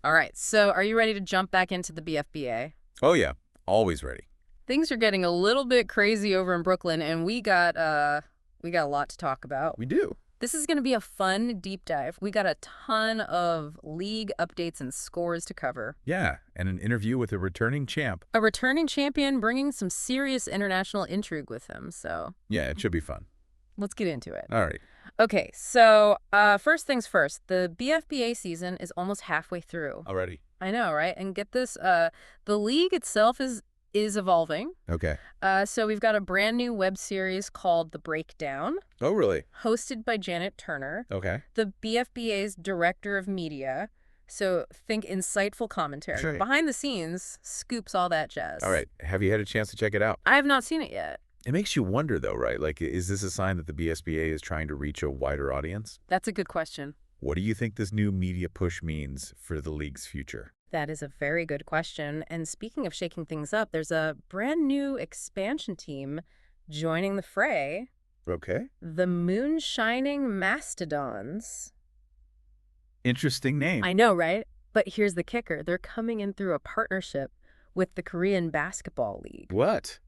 All right, so are you ready to jump back into the BFBA? Oh, yeah. Always ready. Things are getting a little bit crazy over in Brooklyn, and we got a lot to talk about. We do. This is going to be a fun deep dive. We got a ton of league updates and scores to cover. Yeah, and an interview with a returning champ. A returning champion bringing some serious international intrigue with him, so Yeah, it should be fun. let's get into it. All right. Okay, so first things first, the BFBA season is almost halfway through. Already. I know, right? And get this, the league itself is evolving. Okay. So we've got a brand new web series called The Breakdown, Oh, really? hosted by Janet Turner, Okay. the BFBA's director of media. So think insightful commentary. Sure. Behind the scenes, scoops, all that jazz. All right. Have you had a chance to check it out? I have not seen it yet. It makes you wonder, though, right? Like, is this a sign that the BSBA is trying to reach a wider audience? That's a good question. What do you think this new media push means for the league's future? That is a very good question. And speaking of shaking things up, there's a brand new expansion team joining the fray. Okay. The Moonshining Mastodons. Interesting name. I know, right? But here's the kicker. They're coming in through a partnership with the Korean Basketball League, What?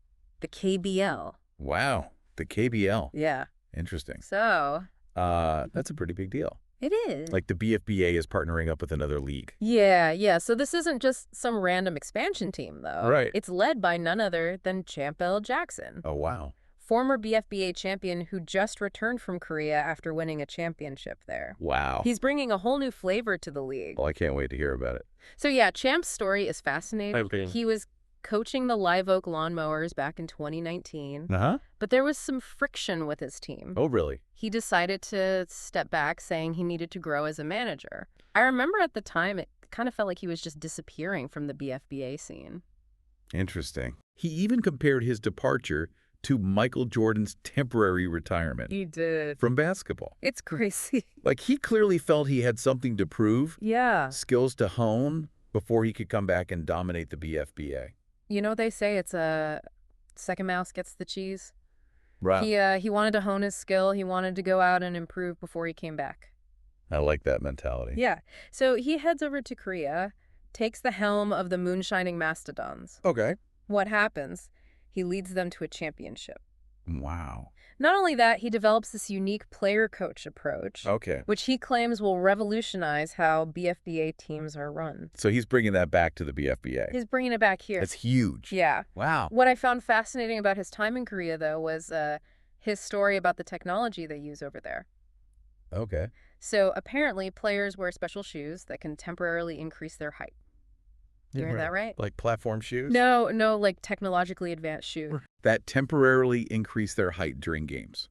the KBL. Wow. The KBL. Yeah. Interesting. So That's a pretty big deal. it is. Like the BFBA is partnering up with another league. Yeah. So this isn't just some random expansion team, though. Right. It's led by none other than Champ L. Jackson, Oh, wow. former BFBA champion who just returned from Korea after winning a championship there. Wow. He's bringing a whole new flavor to the league. Well, I can't wait to hear about it. So yeah, Champ's story is fascinating. Okay. He was coaching the Live Oak Lawnmowers back in 2019, Uh-huh. but there was some friction with his team. Oh, really? He decided to step back, saying he needed to grow as a manager. I remember at the time it kind of felt like he was just disappearing from the BFBA scene. Interesting. He even compared his departure to Michael Jordan's temporary retirement He did. from basketball. It's crazy. Like, he clearly felt he had something to prove, Yeah. skills to hone, before he could come back and dominate the BFBA. You know, they say it's a second mouse gets the cheese. Right. He wanted to hone his skill. He wanted to go out and improve before he came back. I like that mentality. Yeah. So he heads over to Korea, takes the helm of the Moonshining Mastodons. Okay. What happens? He leads them to a championship. Wow. Not only that, he develops this unique player-coach approach, Okay. which he claims will revolutionize how BFBA teams are run. So he's bringing that back to the BFBA. He's bringing it back here. That's huge. Yeah. Wow. What I found fascinating about his time in Korea, though, was his story about the technology they use over there. Okay. So apparently, players wear special shoes that can temporarily increase their height. You heard that right? Like platform shoes? No, like technologically advanced shoes. That temporarily increase their height during games.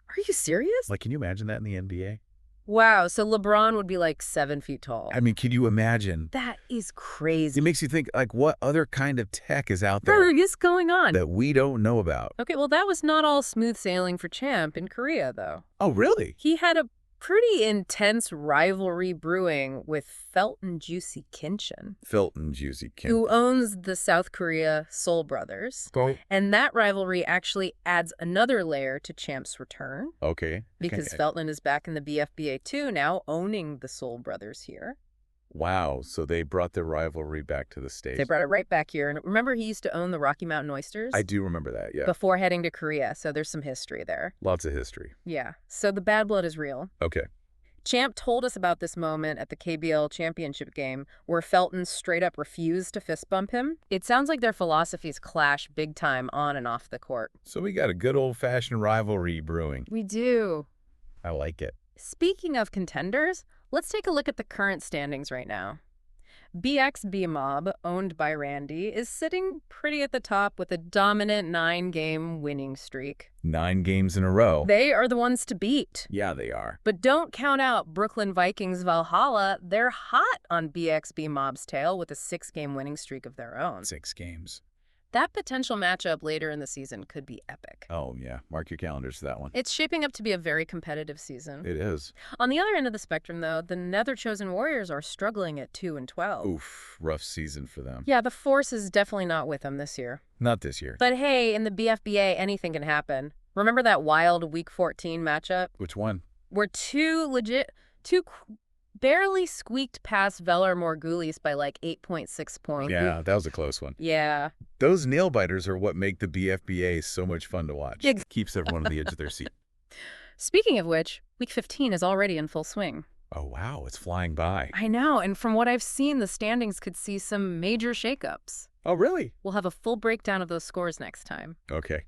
Are you serious? Like, can you imagine that in the NBA? Wow, so LeBron would be like 7 feet tall. I mean, can you imagine? That is crazy. It makes you think, like, what other kind of tech is out What there is going on? that we don't know about? Okay, well, that was not all smooth sailing for Champ in Korea, though. Oh, really? He had a pretty intense rivalry brewing with Felton Juicy Kinchin, Felton Juicy Kim. who owns the South Korea Soul Brothers. And that rivalry actually adds another layer to Champ's return, Okay. because Okay. Felton is back in the BFBA too now, owning the Soul Brothers here. Wow. So they brought the rivalry back to the States. They brought it right back here. And remember, he used to own the Rocky Mountain Oysters? I do remember that, yeah. Before heading to Korea, so there's some history there. Lots of history. Yeah, so the bad blood is real. Okay. Champ told us about this moment at the KBL championship game where Felton straight up refused to fist bump him. It sounds like their philosophies clash big time on and off the court. So we got a good old-fashioned rivalry brewing. We do. I like it. Speaking of contenders, let's take a look at the current standings right now. BXB Mob, owned by Randy, is sitting pretty at the top with a dominant 9-game winning streak. 9 games in a row. They are the ones to beat. Yeah, they are. But don't count out Brooklyn Vikings Valhalla. They're hot on BXB Mob's tail with a 6-game winning streak of their own. 6 games. That potential matchup later in the season could be epic. Oh, yeah. Mark your calendars for that one. It's shaping up to be a very competitive season. It is. On the other end of the spectrum, though, the Nether Chosen Warriors are struggling at 2-12. Oof. Rough season for them. Yeah, the force is definitely not with them this year. Not this year. But hey, in the BFBA, anything can happen. Remember that wild Week 14 matchup? Which one? Where two barely squeaked past Velar Morgulis by like 8.6 points. Yeah, that was a close one. Yeah. Those nail biters are what make the BFBA so much fun to watch. Ex- Keeps everyone on the edge of their seat. Speaking of which, week 15 is already in full swing. Oh, wow, it's flying by. I know, and from what I've seen, the standings could see some major shakeups. Oh, really? We'll have a full breakdown of those scores next time. Okay.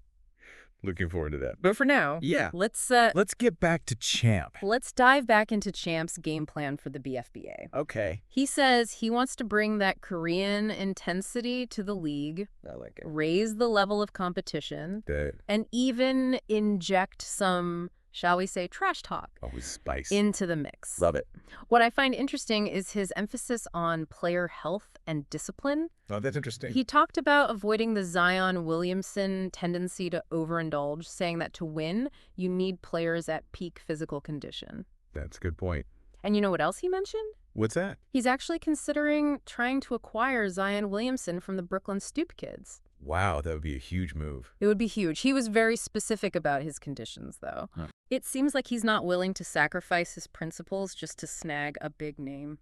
Looking forward to that. But for now, Yeah. let's Let's get back to Champ. dive back into Champ's game plan for the BFBA. Okay. He says he wants to bring that Korean intensity to the league, I like it. raise the level of competition, and even inject some, shall we say, trash talk Always spice. into the mix. Love it. What I find interesting is his emphasis on player health and discipline. Oh, that's interesting. He talked about avoiding the Zion Williamson tendency to overindulge, saying that to win, you need players at peak physical condition. That's a good point. And you know what else he mentioned? What's that? He's actually considering trying to acquire Zion Williamson from the Brooklyn Stoop Kids. Wow, that would be a huge move. It would be huge. He was very specific about his conditions, though. Huh. It seems like he's not willing to sacrifice his principles just to snag a big name.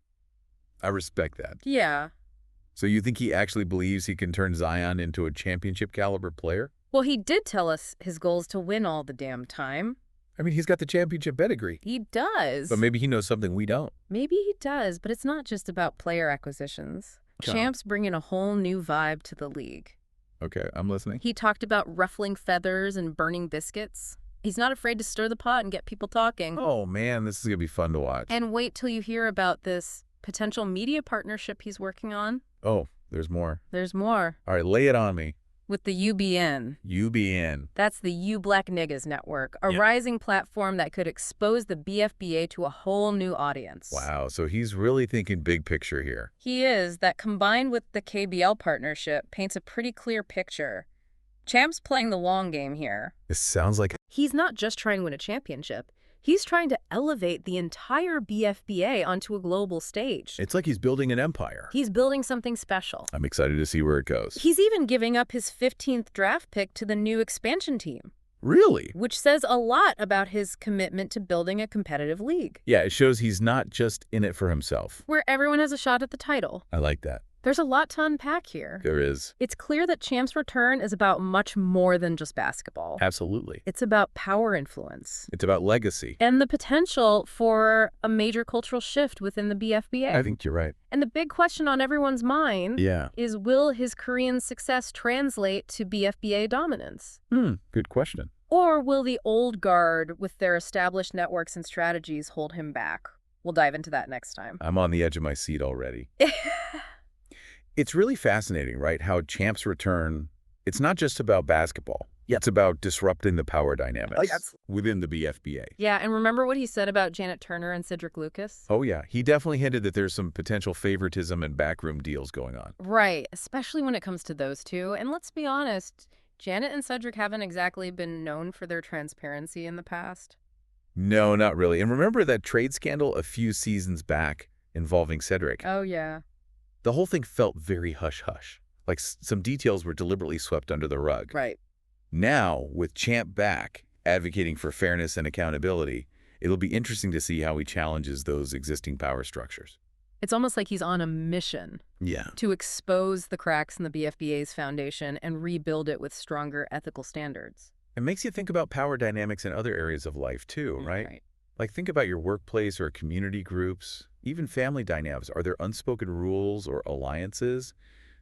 I respect that. Yeah. So you think he actually believes he can turn Zion into a championship caliber player? Well, he did tell us his goal is to win all the damn time. I mean, he's got the championship pedigree. He does. But maybe he knows something we don't. Maybe he does, but it's not just about player acquisitions. Champ's bringing a whole new vibe to the league. Okay, I'm listening. He talked about ruffling feathers and burning biscuits. He's not afraid to stir the pot and get people talking. Oh, man, this is going to be fun to watch. And wait till you hear about this potential media partnership he's working on. Oh, there's more. There's more. All right, lay it on me. With the UBN. UBN. That's the You Black Niggas Network, a Yeah. rising platform that could expose the BFBA to a whole new audience. Wow, so he's really thinking big picture here. He is. That combined with the KBL partnership paints a pretty clear picture. Champ's playing the long game here. This sounds like... He's not just trying to win a championship. He's trying to elevate the entire BFBA onto a global stage. It's like he's building an empire. He's building something special. I'm excited to see where it goes. He's even giving up his 15th draft pick to the new expansion team, Really? which says a lot about his commitment to building a competitive league, Yeah, it shows he's not just in it for himself. where everyone has a shot at the title. I like that. There's a lot to unpack here. There is. It's clear that Champ's return is about much more than just basketball. Absolutely. It's about power influence It's about legacy. and the potential for a major cultural shift within the BFBA. I think you're right. And the big question on everyone's mind Yeah. is, will his Korean success translate to BFBA dominance? Good question. Or will the old guard with their established networks and strategies hold him back? We'll dive into that next time. I'm on the edge of my seat already. It's really fascinating, right, how Champ's return, it's not just about basketball. It's about disrupting the power dynamics within the BFBA. Yeah, and remember what he said about Janet Turner and Cedric Lucas? Oh, yeah. He definitely hinted that there's some potential favoritism and backroom deals going on. Right, especially when it comes to those two. And let's be honest, Janet and Cedric haven't exactly been known for their transparency in the past. No, not really. And remember that trade scandal a few seasons back involving Cedric? Oh, yeah. The whole thing felt very hush-hush, like some details were deliberately swept under the rug. Right. Now, with Champ back, advocating for fairness and accountability, it'll be interesting to see how he challenges those existing power structures. It's almost like he's on a mission Yeah. to expose the cracks in the BFBA's foundation and rebuild it with stronger ethical standards. It makes you think about power dynamics in other areas of life too, right? Like think about your workplace or community groups, even family dynamics. Are there unspoken rules or alliances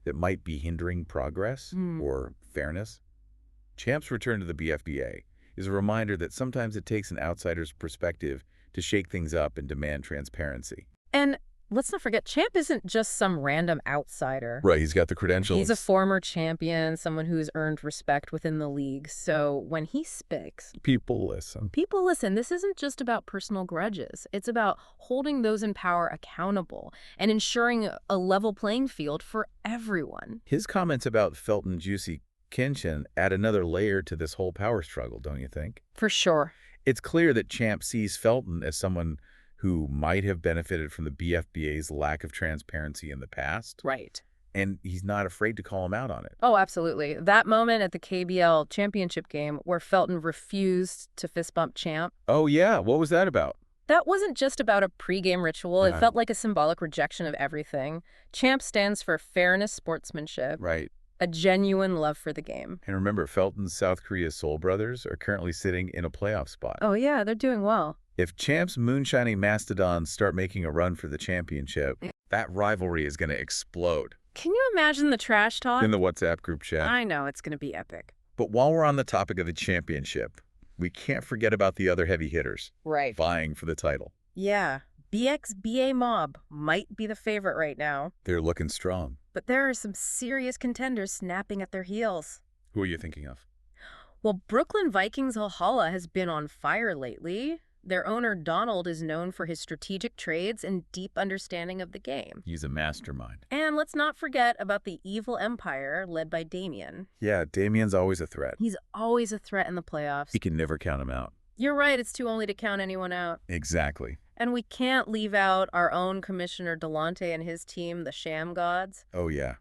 that might be hindering progress or fairness? Champ's return to the BFBA is a reminder that sometimes it takes an outsider's perspective to shake things up and demand transparency. And let's not forget, Champ isn't just some random outsider. Right, he's got the credentials. He's a former champion, someone who's earned respect within the league. So when he speaks, People listen. people listen. This isn't just about personal grudges. It's about holding those in power accountable and ensuring a level playing field for everyone. His comments about Felton Juicy Kenshin add another layer to this whole power struggle, don't you think? For sure. It's clear that Champ sees Felton as someone who might have benefited from the BFBA's lack of transparency in the past. Right. And he's not afraid to call him out on it. Oh, absolutely. That moment at the KBL championship game where Felton refused to fist bump Champ. Oh, yeah. What was that about? That wasn't just about a pregame ritual. It felt like a symbolic rejection of everything. Champ stands for fairness, sportsmanship, Right. a genuine love for the game. And remember, Felton's South Korea Soul Brothers are currently sitting in a playoff spot. Oh, yeah, they're doing well. If Champ's moonshining mastodons start making a run for the championship, that rivalry is going to explode. Can you imagine the trash talk? In the WhatsApp group chat. I know, it's going to be epic. But while we're on the topic of the championship, we can't forget about the other heavy hitters vying for the title. Yeah, BFBA Mob might be the favorite right now. They're looking strong. But there are some serious contenders snapping at their heels. Who are you thinking of? Well, Brooklyn Vikings Valhalla has been on fire lately. Their owner, Donald, is known for his strategic trades and deep understanding of the game. He's a mastermind. And let's not forget about the evil empire led by Damien. Yeah, Damien's always a threat. He's always a threat in the playoffs. He can never count him out. You're right, it's too early to count anyone out. Exactly. And we can't leave out our own Commissioner Delonte and his team, the Sham Gods. Oh, yeah.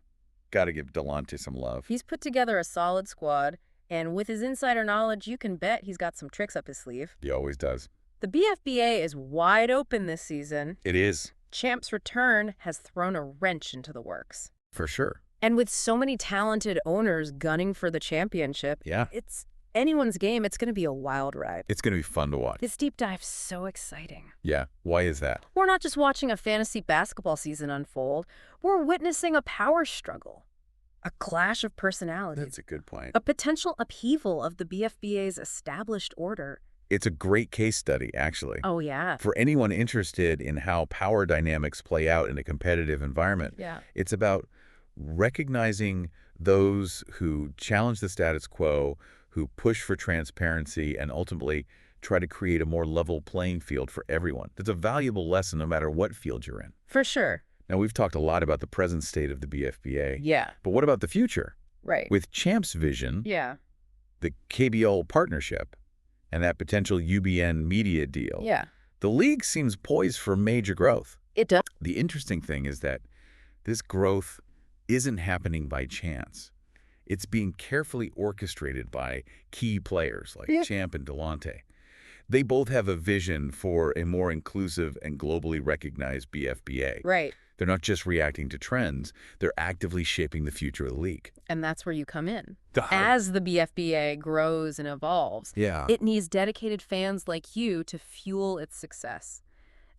Gotta give Delonte some love. He's put together a solid squad, and with his insider knowledge, you can bet he's got some tricks up his sleeve. He always does. The BFBA is wide open this season. It is. Champ's return has thrown a wrench into the works. For sure. And with so many talented owners gunning for the championship, it's anyone's game. It's going to be a wild ride. It's going to be fun to watch. This deep dive's so exciting. Yeah. Why is that? We're not just watching a fantasy basketball season unfold. We're witnessing a power struggle, a clash of personalities. That's a good point. A potential upheaval of the BFBA's established order. It's a great case study, actually. Oh, yeah. For anyone interested in how power dynamics play out in a competitive environment, it's about recognizing those who challenge the status quo, who push for transparency, and ultimately try to create a more level playing field for everyone. That's a valuable lesson no matter what field you're in. For sure. Now, we've talked a lot about the present state of the BFBA. Yeah. But what about the future? Right. With Champ's vision, the KBL partnership, and that potential UBN media deal, the league seems poised for major growth. It does. The interesting thing is that this growth isn't happening by chance. It's being carefully orchestrated by key players like Champ and Delonte. They both have a vision for a more inclusive and globally recognized BFBA. Right. They're not just reacting to trends, they're actively shaping the future of the league. And that's where you come in. As the BFBA grows and evolves, it needs dedicated fans like you to fuel its success.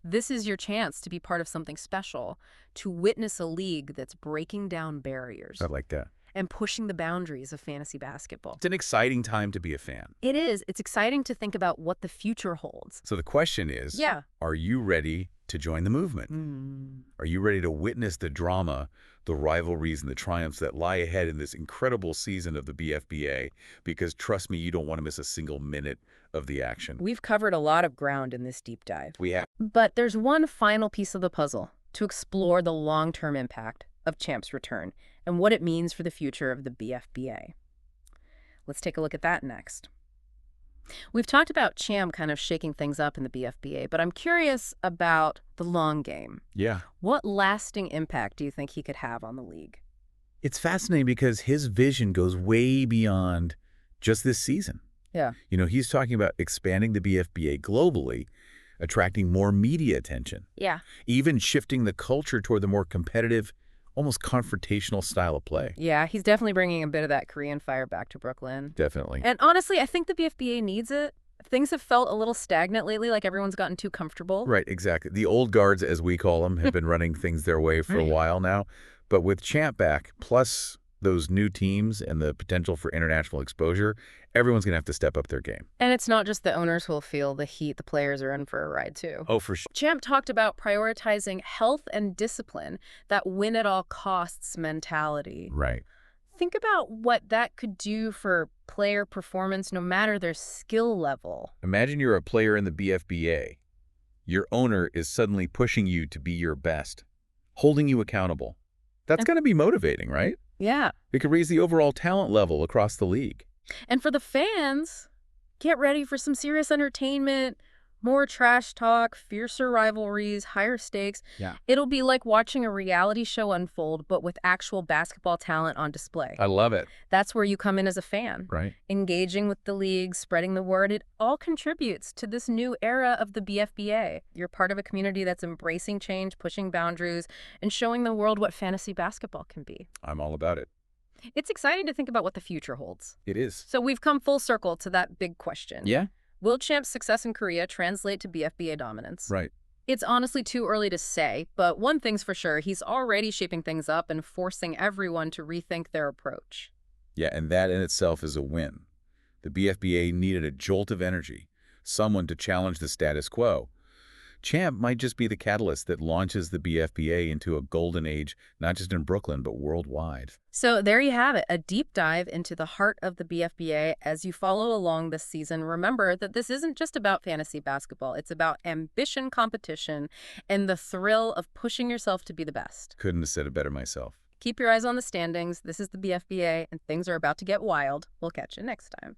This is your chance to be part of something special, to witness a league that's breaking down barriers. I like that. And pushing the boundaries of fantasy basketball. It's an exciting time to be a fan. It is. It's exciting to think about what the future holds. So the question is, are you ready to join the movement? Are you ready to witness the drama, the rivalries, and the triumphs that lie ahead in this incredible season of the BFBA? Because trust me, you don't want to miss a single minute of the action. We've covered a lot of ground in this deep dive. We have. But there's one final piece of the puzzle to explore the long-term impact of Champ's return and what it means for the future of the BFBA. Let's take a look at that next. We've talked about Champ kind of shaking things up in the BFBA, but I'm curious about the long game. Yeah. What lasting impact do you think he could have on the league? It's fascinating because his vision goes way beyond just this season. Yeah. You know, he's talking about expanding the BFBA globally, attracting more media attention. Yeah. Even shifting the culture toward the more competitive, almost confrontational style of play. Yeah, he's definitely bringing a bit of that Korean fire back to Brooklyn. Definitely. And honestly, I think the BFBA needs it. Things have felt a little stagnant lately, like everyone's gotten too comfortable. Right, exactly. The old guards, as we call them, have been running things their way for a while now. But with Champ back, plus those new teams and the potential for international exposure, everyone's going to have to step up their game. And it's not just the owners who will feel the heat. The players are in for a ride, too. Oh, for sure. Champ talked about prioritizing health and discipline, that win-at-all-costs mentality. Right. Think about what that could do for player performance, no matter their skill level. Imagine you're a player in the BFBA. Your owner is suddenly pushing you to be your best, holding you accountable. That's going to be motivating, right? Yeah. It could raise the overall talent level across the league. And for the fans, get ready for some serious entertainment, More trash talk, fiercer rivalries, higher stakes. Yeah. It'll be like watching a reality show unfold, but with actual basketball talent on display. I love it. That's where you come in as a fan. Right. Engaging with the league, spreading the word, it all contributes to this new era of the BFBA. You're part of a community that's embracing change, pushing boundaries, and showing the world what fantasy basketball can be. I'm all about it. It's exciting to think about what the future holds. It is. So we've come full circle to that big question. Yeah? Will Champ's success in Korea translate to BFBA dominance? Right. It's honestly too early to say, but one thing's for sure, he's already shaping things up and forcing everyone to rethink their approach. Yeah, and that in itself is a win. The BFBA needed a jolt of energy, someone to challenge the status quo. Champ might just be the catalyst that launches the BFBA into a golden age, not just in Brooklyn, but worldwide. So there you have it, a deep dive into the heart of the BFBA. As you follow along this season, remember that this isn't just about fantasy basketball. It's about ambition, competition, and the thrill of pushing yourself to be the best. Couldn't have said it better myself. Keep your eyes on the standings. This is the BFBA, and things are about to get wild. We'll catch you next time.